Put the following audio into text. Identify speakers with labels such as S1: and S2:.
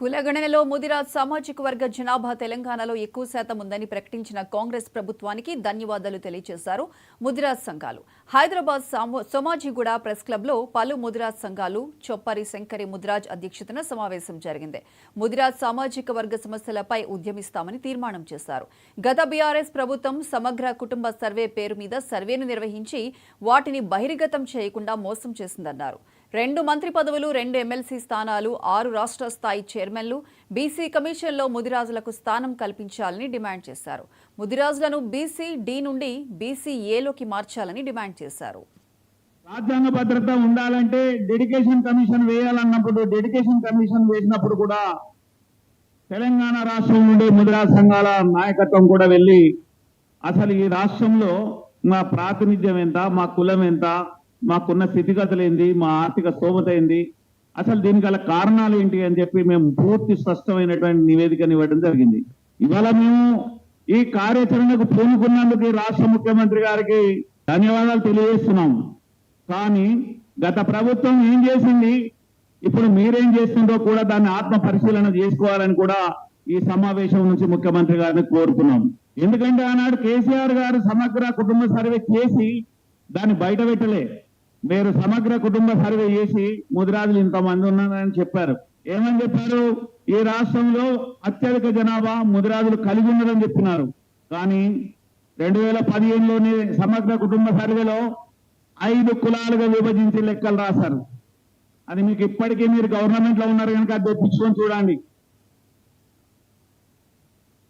S1: కులగణనలో ముదిరాజ్ సామాజిక వర్గ జనాభా తెలంగాణలో ఎక్కువ శాతం ఉందని ప్రకటించిన కాంగ్రెస్ ప్రభుత్వానికి ధన్యవాదాలు తెలియజేశారు ముదిరాజ్ సంఘాలు. హైదరాబాద్ సోమాజిగూడ ప్రెస్ క్లబ్లో పలు ముదిరాజ్ సంఘాలు చొప్పరి శంకరి ముదిరాజ్ అధ్యక్షతన సమావేశం జరిగింది. ముదిరాజ్ సామాజిక వర్గ సమస్యలపై ఉద్యమిస్తామని తీర్మానం చేశారు. గత బీఆర్ఎస్ ప్రభుత్వం సమగ్ర కుటుంబ సర్వే పేరు మీద సర్వేను నిర్వహించి వాటిని బహిర్గతం చేయకుండా మోసం చేసిందన్నారు. 2 మంత్రి పదవులు, 2 ఎమ్మెల్సీ స్థానాలు, 6 రాష్ట్ర స్థాయి చైర్మన్లు, బీసీ కమిషన్లో ముదిరాజులకు స్థానం కల్పించాలని డిమాండ్ చేశారు. ముదిరాజులను బీసీ డి నుండి బీసీ ఏలోకి మార్చాలని డిమాండ్ చేశారు.
S2: రాజ్యాంగ భద్రత ఉండాలంటే డెడికేషన్ కమిషన్ వేయాలన్నప్పుడు డెడికేషన్ కమిషన్ వేసినప్పుడు కూడా తెలంగాణ రాష్ట్రం నుండి ముదిరాజ్ సంఘాల నాయకత్వం కూడా వెళ్ళి అసలు ఈ రాష్ట్రంలో మా ప్రాతినిధ్యం ఎంత, మా కులం ఎంత, మాకున్న స్థితిగతులు ఏంది, మా ఆర్థిక స్తోమత ఏంది, అసలు దీనికి గల కారణాలు ఏంటి అని చెప్పి మేము పూర్తి స్పష్టమైనటువంటి నివేదికను ఇవ్వడం జరిగింది. ఇవాళ మేము ఈ కార్యాచరణకు పూనుకున్నందుకు రాష్ట్ర ముఖ్యమంత్రి గారికి ధన్యవాదాలు తెలియజేస్తున్నాం. కానీ గత ప్రభుత్వం ఏం చేసింది, ఇప్పుడు మీరేం చేస్తుందో కూడా దాన్ని ఆత్మ పరిశీలన చేసుకోవాలని కూడా ఈ సమావేశం నుంచి ముఖ్యమంత్రి గారిని కోరుకున్నాం. ఎందుకంటే ఆనాడు కేసీఆర్ గారు సమగ్ర కుటుంబ సర్వే చేసి దాన్ని బయట పెట్టలే. మీరు సమగ్ర కుటుంబ సర్వే చేసి ముదిరాజులు ఇంతమంది ఉన్నారని చెప్పారు. ఏమని చెప్పారు? ఈ రాష్ట్రంలో అత్యధిక జనాభా ముదిరాజులు కలిగి ఉన్నారని చెప్పినారు. కానీ 2015లోనే సమగ్ర కుటుంబ సర్వేలో 5 కులాలుగా విభజించి లెక్కలు రాశారు. అది మీకు ఇప్పటికీ మీరు గవర్నమెంట్ లో ఉన్నారు కనుక అది తెప్పించుకొని చూడండి.